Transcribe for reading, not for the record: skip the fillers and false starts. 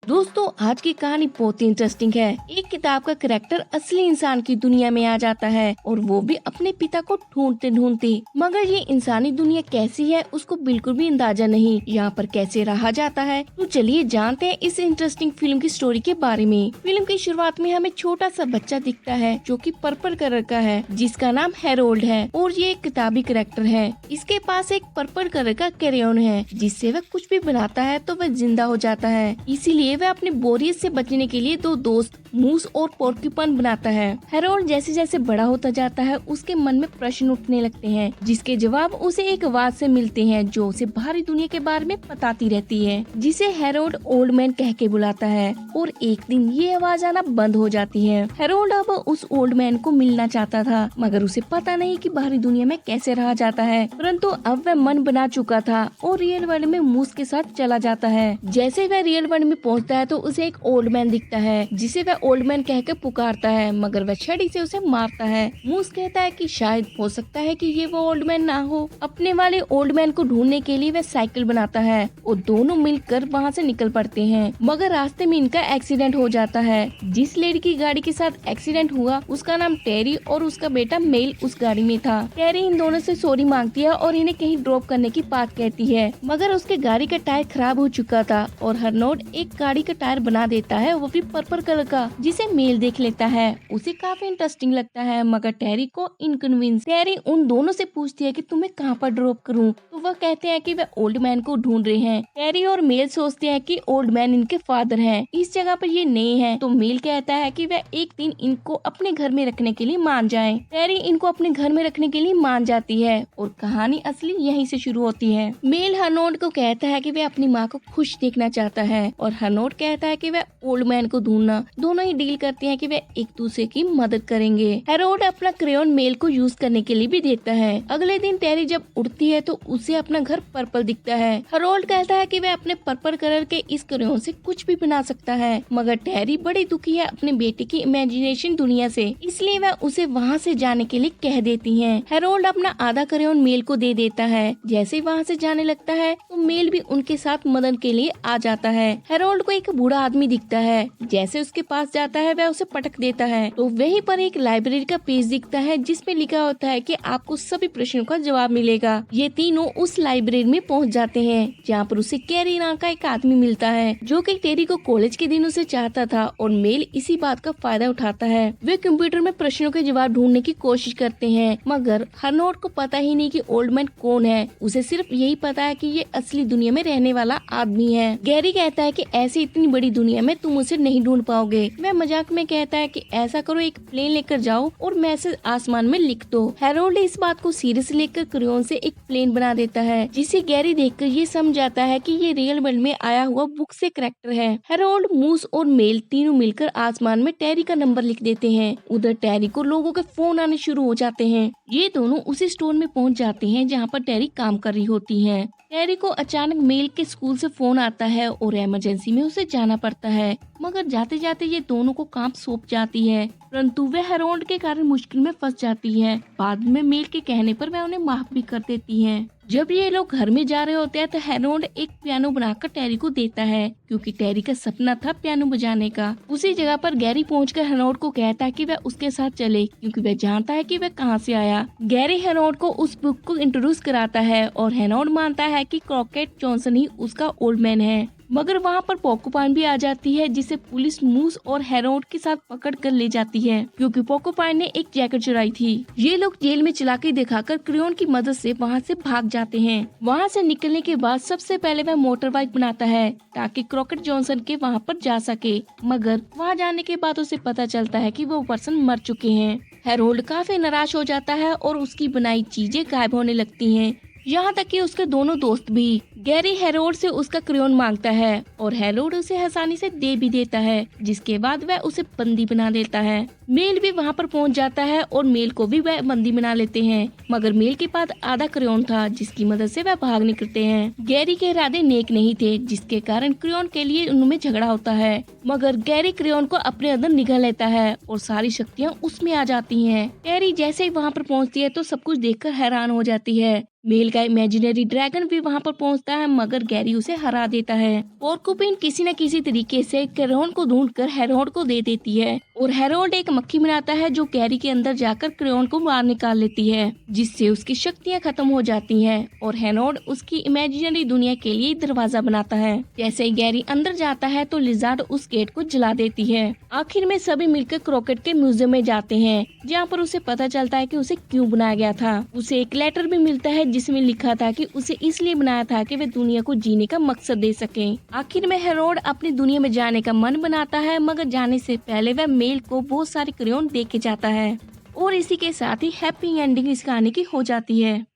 दोस्तों आज की कहानी बहुत ही इंटरेस्टिंग है। एक किताब का कैरेक्टर असली इंसान की दुनिया में आ जाता है और वो भी अपने पिता को ढूंढते ढूंढते, मगर ये इंसानी दुनिया कैसी है उसको बिल्कुल भी अंदाजा नहीं, यहाँ पर कैसे रहा जाता है। तो चलिए जानते हैं इस इंटरेस्टिंग फिल्म की स्टोरी के बारे में। फिल्म की शुरुआत में हमें छोटा सा बच्चा दिखता है जो कि पर्पल कलर का है, जिसका नाम हैरोल्ड है और ये एक किताबी कैरेक्टर है। इसके पास एक पर्पल कलर का क्रेयॉन है जिससे वह कुछ भी बनाता है तो वह जिंदा हो जाता है। इसीलिए वह अपने बोरियत से बचने के लिए दो दोस्त मूस और पोर्क्यूपन बनाता है। हैरोल्ड जैसे जैसे बड़ा होता जाता है उसके मन में प्रश्न उठने लगते हैं, जिसके जवाब उसे एक आवाज से मिलते हैं जो उसे बाहरी दुनिया के बारे में बताती रहती है, जिसे हैरोल्ड ओल्ड मैन कह के बुलाता है। और एक दिन ये आवाज आना बंद हो जाती है। हैरोल्ड अब उस ओल्ड मैन को मिलना चाहता था, मगर उसे पता नहीं कि बाहरी दुनिया में कैसे रहा जाता है। परंतु अब वह मन बना चुका था और रियल वर्ल्ड में मूस के साथ चला जाता है। जैसे वह रियल वर्ल्ड में पहुंचता है तो उसे एक ओल्ड मैन दिखता है, जिसे वह ओल्ड मैन कहकर पुकारता है, मगर वह छड़ी से उसे मारता है। मूस कहता है कि शायद हो सकता है कि ये वो ओल्ड मैन ना हो। अपने वाले ओल्ड मैन को ढूंढने के लिए वह साइकिल बनाता है और दोनों मिलकर वहाँ से निकल पड़ते हैं, मगर रास्ते में इनका एक्सीडेंट हो जाता है। जिस लेडी की गाड़ी के साथ एक्सीडेंट हुआ उसका नाम टेरी और उसका बेटा मेल उस गाड़ी में था। टेरी इन दोनों से सॉरी मांगती है और इन्हें कहीं ड्रॉप करने की बात कहती है, मगर उसके गाड़ी का टायर खराब हो चुका था और हरनोड एक गाड़ी का टायर बना देता है, वो भी पर्पल कलर का, जिसे मेल देख लेता है। उसे काफी इंटरेस्टिंग लगता है, मगर टेरी को इनकन्वींस। टेरी उन दोनों से पूछती है कि तुम्हें कहाँ पर ड्रॉप करूं, तो वह कहते हैं कि वह ओल्ड मैन को ढूंढ रहे हैं। टेरी और मेल सोचते हैं कि ओल्ड मैन इनके फादर हैं, इस जगह पर ये नए हैं। तो मेल कहता है कि वह एक दिन इनको अपने घर में रखने के लिए मान जाए। टेरी इनको अपने घर में रखने के लिए मान जाती है और कहानी असली यहीं से शुरू होती है। मेल हरनोड को कहता है कि वह अपनी माँ को खुश देखना चाहता है और हरनोड कहता है कि वह ओल्ड मैन को ढूंढना। दोनों ही डील करते हैं कि वे एक दूसरे की मदद करेंगे। हैरोल्ड अपना क्रेयॉन मेल को यूज करने के लिए भी देता है। अगले दिन टेरी जब उड़ती है तो उसे अपना घर पर्पल दिखता है। हैरोल्ड कहता है कि वह अपने पर्पल कलर के इस क्रेयॉन से कुछ भी बना सकता है, मगर टेरी बड़ी दुखी है अपने बेटे की इमेजिनेशन दुनिया से, इसलिए वह उसे वहाँ से जाने के लिए कह देती है। हैरोल्ड अपना आधा क्रेयॉन मेल को दे देता है। जैसे ही वहाँ से जाने लगता है तो मेल भी उनके साथ मदद के लिए आ जाता है। हैरोल्ड को एक बूढ़ा आदमी दिखता है, जैसे उसके पास जाता है वह उसे पटक देता है। तो वहीं पर एक लाइब्रेरी का पेज दिखता है जिसमें लिखा होता है कि आपको सभी प्रश्नों का जवाब मिलेगा। ये तीनों उस लाइब्रेरी में पहुंच जाते हैं, जहाँ पर उसे कैरी नाम का एक आदमी मिलता है जो कि टेरी को कॉलेज के दिनों से चाहता था और मेल इसी बात का फायदा उठाता है। वे कंप्यूटर में प्रश्नों के जवाब ढूंढने की कोशिश करते हैं, मगर हरनोड को पता ही नहीं कि ओल्ड मैन कौन है। उसे सिर्फ यही पता है कि ये असली दुनिया में रहने वाला आदमी है। गैरी कहता है कि ऐसी इतनी बड़ी दुनिया में तुम उसे नहीं ढूंढ पाओगे। वह मजाक में कहता है कि ऐसा करो, एक प्लेन लेकर जाओ और मैसेज आसमान में लिख दो। हैरोल्ड इस बात को सीरियस लेकर क्रेयॉन से एक प्लेन बना देता है, जिसे गैरी देखकर ये समझ जाता है कि ये रियल वर्ल्ड में आया हुआ बुक से कैरेक्टर है। हैरोल्ड, मूस और मेल तीनों मिलकर आसमान में टेरी का नंबर लिख देते हैं। उधर टेरी को लोगों के फोन आने शुरू हो जाते हैं। ये दोनों उसी स्टोर में पहुंच जाते हैं जहाँ पर टेरी काम कर रही होती है। टेरी को अचानक मेल के स्कूल से फोन आता है और इमरजेंसी में उसे जाना पड़ता है, मगर जाते जाते ये दोनों को काम सौंप जाती है, परंतु वह हैरोल्ड के कारण मुश्किल में फंस जाती है। बाद में मेल के कहने पर वह उन्हें माफ भी कर देती है। जब ये लोग घर में जा रहे होते हैं तो हैरोल्ड एक पियानो बनाकर टेरी को देता है, क्योंकि टेरी का सपना था पियानो बजाने का। उसी जगह पर गैरी पहुंचकर हैरोल्ड को कहता है कि वह उसके साथ चले, क्योंकि वह जानता है कि वह कहां से आया। गैरी हैरोल्ड को उस बुक को इंट्रोड्यूस कराता है और हैरोल्ड मानता है कि क्रॉकेट जॉनसन ही उसका ओल्ड मैन है। मगर वहाँ पर पोर्क्यूपाइन भी आ जाती है, जिसे पुलिस मूस और हैरोल्ड के साथ पकड़ कर ले जाती है, क्योंकि पोर्क्यूपाइन ने एक जैकेट चुराई थी। ये लोग जेल में चालाकी दिखाकर क्रेयॉन की मदद से वहाँ से भाग जाते हैं। वहाँ से निकलने के बाद सबसे पहले वह मोटर बाइक बनाता है ताकि क्रॉकेट जॉनसन के वहाँ पर जा सके, मगर वहाँ जाने के बाद उसे पता चलता है कि वो पर्सन मर चुके हैं। हैरोल्ड काफी नाराज हो जाता है और उसकी बनाई चीजें गायब होने लगती हैं, यहाँ तक कि उसके दोनों दोस्त भी। गैरी हैरोल्ड से उसका क्रेयॉन मांगता है और हैरोल्ड उसे आसानी से दे भी देता है, जिसके बाद वह उसे बंदी बना देता है। मेल भी वहाँ पर पहुँच जाता है और मेल को भी वह बंदी बना लेते हैं, मगर मेल के पास आधा क्रेयॉन था जिसकी मदद से वह भाग निकलते हैं। गैरी के इरादे नेक नहीं थे, जिसके कारण क्रेयॉन के लिए उनमें झगड़ा होता है, मगर गैरी क्रेयॉन को अपने अंदर निगल लेता है और सारी शक्तियाँ उसमें आ जाती हैं। गैरी जैसे ही वहाँ पर पहुँचती है तो सब कुछ देखकर हैरान हो जाती है। मेल का इमेजिनरी ड्रैगन भी वहाँ पर पहुँचता है, मगर गैरी उसे हरा देता है। पोर्कुपिन किसी न किसी तरीके से क्रेयोन को ढूंढकर हेरोल्ड को दे देती है और हेरोल्ड एक मक्खी बनाता है जो गैरी के अंदर जाकर क्रेयोन को बाहर निकाल लेती है, जिससे उसकी शक्तियाँ खत्म हो जाती हैं और हेरोल्ड उसकी इमेजिनरी दुनिया के लिए दरवाजा बनाता है। जैसे ही गैरी अंदर जाता है तो लिजार्ड उस गेट को जला देती है। आखिर में सभी मिलकर क्रॉकेट के म्यूजियम में जाते हैं, जहाँ पर उसे पता चलता है कि उसे क्यों बनाया गया था। उसे एक लेटर भी मिलता है जिसमें लिखा था कि उसे इसलिए बनाया था कि वे दुनिया को जीने का मकसद दे सके। आखिर में हेरोल्ड अपनी दुनिया में जाने का मन बनाता है, मगर जाने से पहले वह मेल को बहुत सारे क्रेयोन दे के जाता है और इसी के साथ ही हैप्पी एंडिंग इस कहानी की हो जाती है।